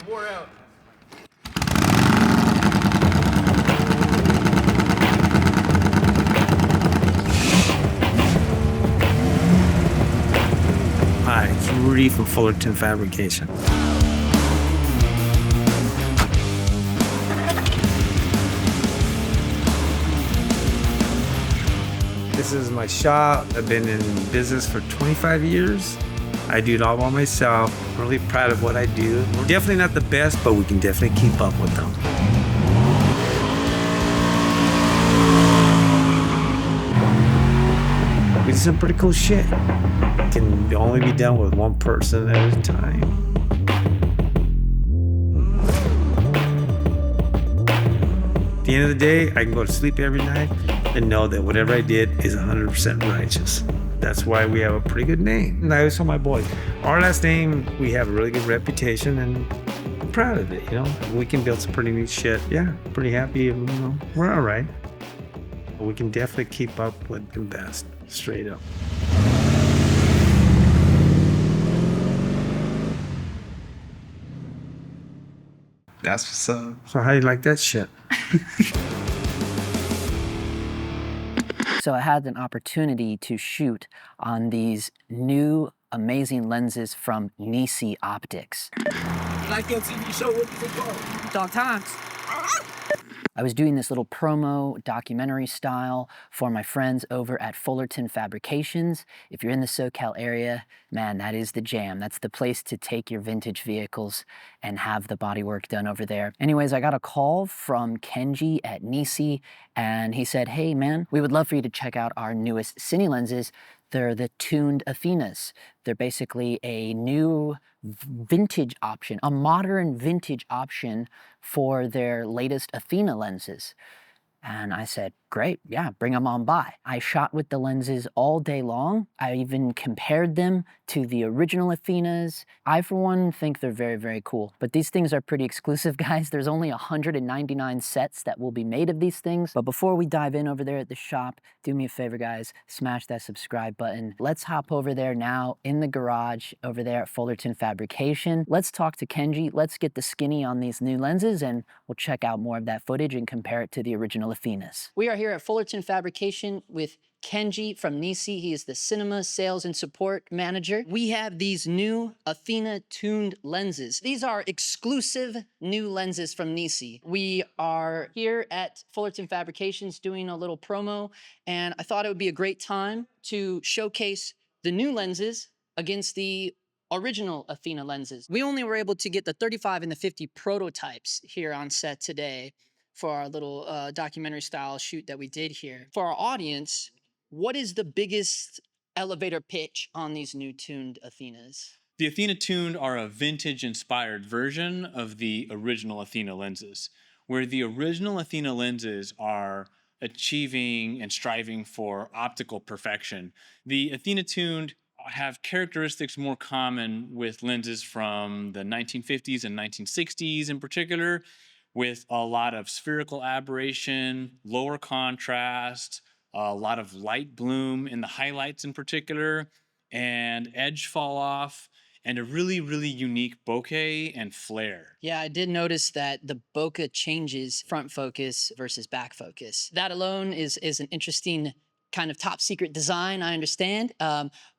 wore out. Hi, it's Rudy from Fullerton Fabrication. This is my shop. I've been in business for 25 years. I do it all by myself. I'm really proud of what I do. We're definitely not the best, but we can definitely keep up with them. We do some pretty cool shit. It can only be done with one person at a time. At the end of the day, I can go to sleep every night and know that whatever I did is 100% righteous. That's why we have a pretty good name. And I always tell my boys, our last name, we have a really good reputation, and I'm proud of it, you know? We can build some pretty neat shit. Yeah, pretty happy, you know, we're all right. We can definitely keep up with the best, straight up. That's what's up. So how you like that shit? So I had an opportunity to shoot on these new amazing lenses from Nisi Optics. Like your TV show, what is it called? Dog Times. I was doing this little promo documentary style for my friends over at Fullerton Fabrications. If you're in the SoCal area, man, that is the jam. That's the place to take your vintage vehicles and have the bodywork done over there. Anyways, I got a call from Kenji at Nisi, and he said, hey man, we would love for you to check out our newest cine lenses. They're the tuned Athenas. They're basically a new vintage option, a modern vintage option for their latest Athena lenses. And I said, great, yeah, bring them on by. I shot with the lenses all day long. I even compared them to the original Athenas. I, for one, think they're very, very cool. But these things are pretty exclusive, guys. There's only 199 sets that will be made of these things. But before we dive in over there at the shop, do me a favor, guys, smash that subscribe button. Let's hop over there now in the garage over there at Fullerton Fabrication. Let's talk to Kenji. Let's get the skinny on these new lenses, and we'll check out more of that footage and compare it to the original Athenas. We are here at Fullerton Fabrication with Kenji from Nisi. He is the cinema sales and support manager. We have these new Athena tuned lenses. These are exclusive new lenses from Nisi. We are here at Fullerton Fabrications doing a little promo, and I thought it would be a great time to showcase the new lenses against the original Athena lenses. We only were able to get the 35 and the 50 prototypes here on set today for our little documentary style shoot that we did here. For our audience, what is the biggest elevator pitch on these new tuned Athenas? The Athena Tuned are a vintage-inspired version of the original Athena lenses, where the original Athena lenses are achieving and striving for optical perfection. The Athena Tuned have characteristics more common with lenses from the 1950s and 1960s in particular, with a lot of spherical aberration, lower contrast, a lot of light bloom in the highlights in particular, and edge fall off, and a really, really unique bokeh and flare. Yeah, I did notice that the bokeh changes front focus versus back focus. That alone is an interesting kind of top secret design, I understand,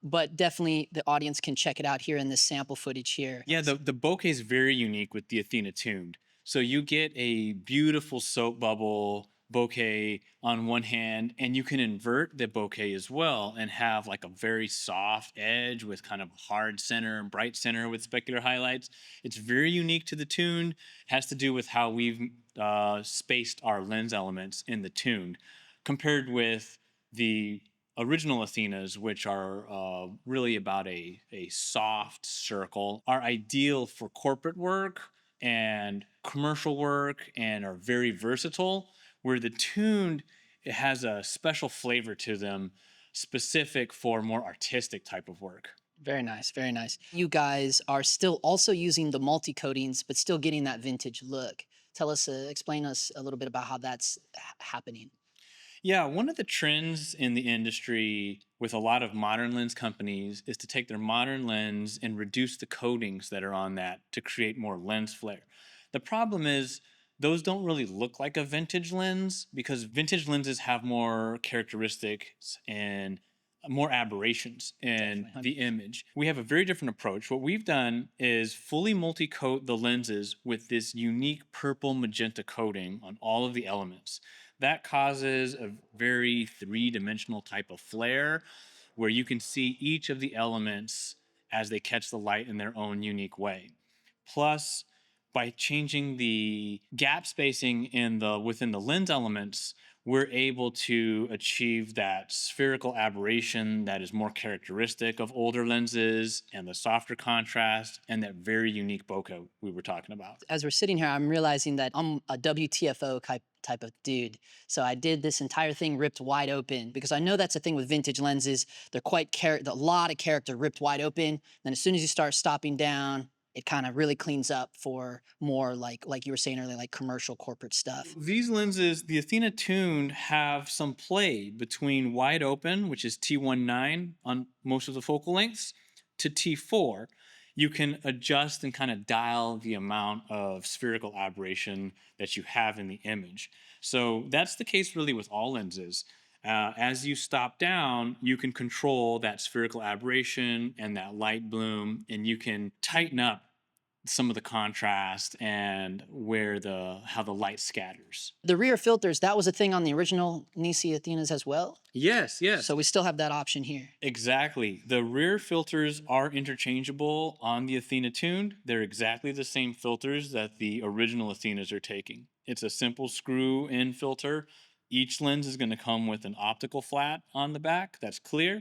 but definitely the audience can check it out here in this sample footage here. Yeah, the bokeh is very unique with the Athena Tuned. So you get a beautiful soap bubble bokeh on one hand, and you can invert the bokeh as well and have like a very soft edge with kind of hard center and bright center with specular highlights. It's very unique to the Tuned. It has to do with how we've spaced our lens elements in the Tuned compared with the original Athenas, which are really about a soft circle, are ideal for corporate work and commercial work and are very versatile, where the Tuned, it has a special flavor to them specific for more artistic type of work. Very nice, very nice. You guys are still also using the multi-coatings, but still getting that vintage look. Tell us, explain us a little bit about how that's happening. Yeah, one of the trends in the industry with a lot of modern lens companies is to take their modern lens and reduce the coatings that are on that to create more lens flare. The problem is those don't really look like a vintage lens because vintage lenses have more characteristics and more aberrations in Definitely. the image. We have a very different approach. What we've done is fully multi-coat the lenses with this unique purple magenta coating on all of the elements. That causes a very three-dimensional type of flare where you can see each of the elements as they catch the light in their own unique way. Plus, by changing the gap spacing within the lens elements, we're able to achieve that spherical aberration that is more characteristic of older lenses and the softer contrast and that very unique bokeh we were talking about. As we're sitting here, I'm realizing that I'm a WTFO type of dude. So I did this entire thing ripped wide open because I know that's the thing with vintage lenses. They're quite a lot of character ripped wide open. Then as soon as you start stopping down, it kind of really cleans up for more like you were saying earlier, like commercial corporate stuff. These lenses, the Athena Tuned, have some play between wide open, which is T19 on most of the focal lengths, to T4. You can adjust and kind of dial the amount of spherical aberration that you have in the image. So that's the case really with all lenses. As you stop down, you can control that spherical aberration and that light bloom, and you can tighten up some of the contrast and how the light scatters. The rear filters, that was a thing on the original Nisi Athenas as well. Yes. So we still have that option here. Exactly. The rear filters are interchangeable on the Athena Tuned. They're exactly the same filters that the original Athenas are taking. It's a simple screw-in filter. Each lens is going to come with an optical flat on the back that's clear.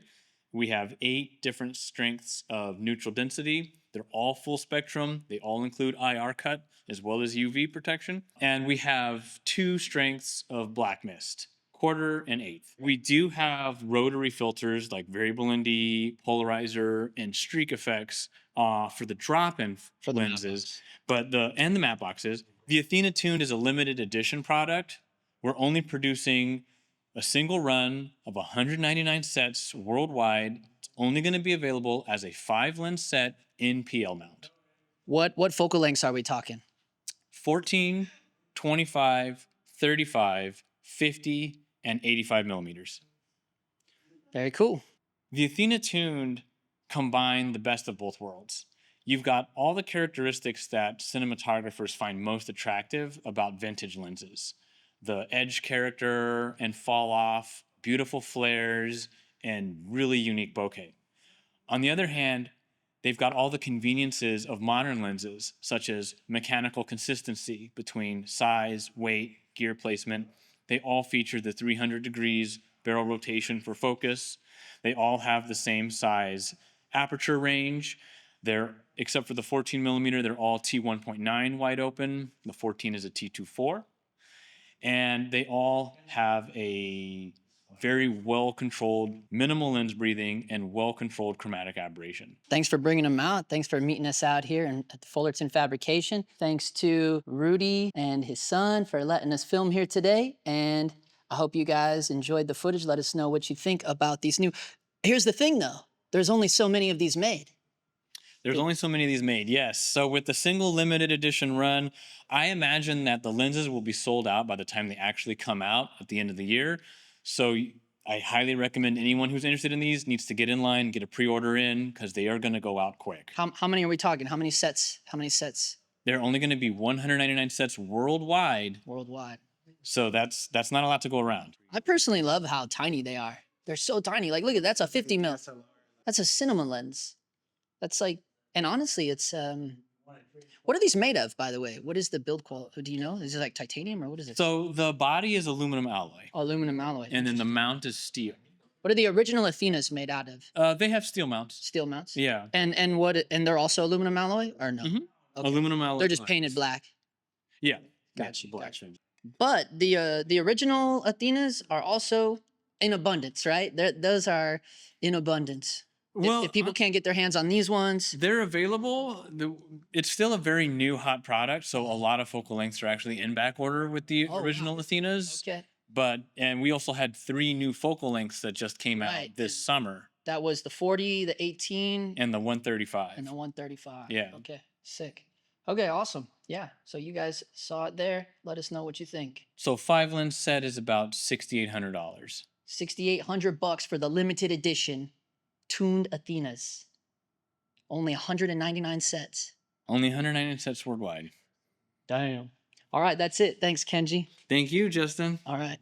We have 8 different strengths of neutral density. They're all full spectrum. They all include IR cut as well as UV protection. And we have 2 strengths of black mist, quarter and eighth. We do have rotary filters like variable ND, polarizer, and streak effects for the drop-in lenses, but the matte boxes. The Athena Tuned is a limited edition product. We're only producing a single run of 199 sets worldwide. It's only going to be available as a 5-lens set in PL mount. What focal lengths are we talking? 14, 25, 35, 50, and 85 millimeters. Very cool. The Athena Tuned combine the best of both worlds. You've got all the characteristics that cinematographers find most attractive about vintage lenses. The edge character and fall off, beautiful flares, and really unique bokeh. On the other hand, they've got all the conveniences of modern lenses, such as mechanical consistency between size, weight, gear placement. They all feature the 300 degrees barrel rotation for focus. They all have the same size aperture range. Except for the 14 millimeter, they're all T1.9 wide open. The 14 is a T2.4. And they all have a very well-controlled minimal lens breathing and well-controlled chromatic aberration. Thanks for bringing them out. Thanks for meeting us out here at the Fullerton Fabrication. Thanks to Rudy and his son for letting us film here today. And I hope you guys enjoyed the footage. Let us know what you think about these new. Here's the thing, though. There's only so many of these made. There's only so many of these made, yes. So with the single limited edition run, I imagine that the lenses will be sold out by the time they actually come out at the end of the year. So I highly recommend anyone who's interested in these needs to get in line, get a pre-order in, because they are going to go out quick. How many are we talking? How many sets? They're only going to be 199 sets worldwide. So that's not a lot to go around. I personally love how tiny they are. They're so tiny. Like, look at that's a 50 mil. That's a cinema lens. That's like, and honestly, it's what are these made of, by the way? What is the build quality? Do you know? Is it like titanium or what is it? So the body is aluminum alloy. Oh, aluminum alloy. And then the mount is steel. What are the original Athenas made out of? They have steel mounts. Steel mounts? Yeah. And they're also aluminum alloy or no? Mm-hmm. Okay. Aluminum alloy. They're just painted black. Yeah. Gotcha. Black. But the original Athenas are also in abundance, right? Those are in abundance. Well, if people can't get their hands on these ones, they're available. It's still a very new hot product, so a lot of focal lengths are actually in back order with the original Athenas. Okay. And we also had 3 new focal lengths that just came out Right. this summer. That was the 40, the 18, And the 135. and the 135. Yeah. Okay, sick. Okay, awesome. Yeah, so you guys saw it there. Let us know what you think. So 5 lens set is about $6,800. $6,800 for the limited edition tuned Athenas. Only 199 sets. Only 199 sets worldwide. Damn. All right, that's it. Thanks, Kenji. Thank you, Justin. All right.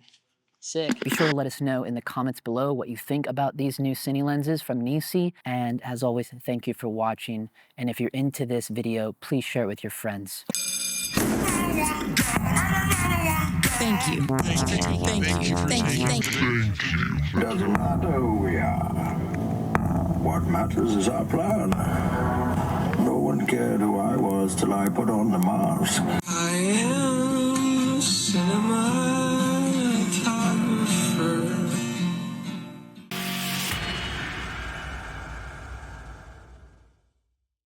Sick. Be sure to let us know in the comments below what you think about these new cine lenses from Nisi. And as always, thank you for watching. And if you're into this video, please share it with your friends. Thank you. Thank you. Doesn't matter who we are. What matters is our plan. No one cared who I was till I put on the mask. I am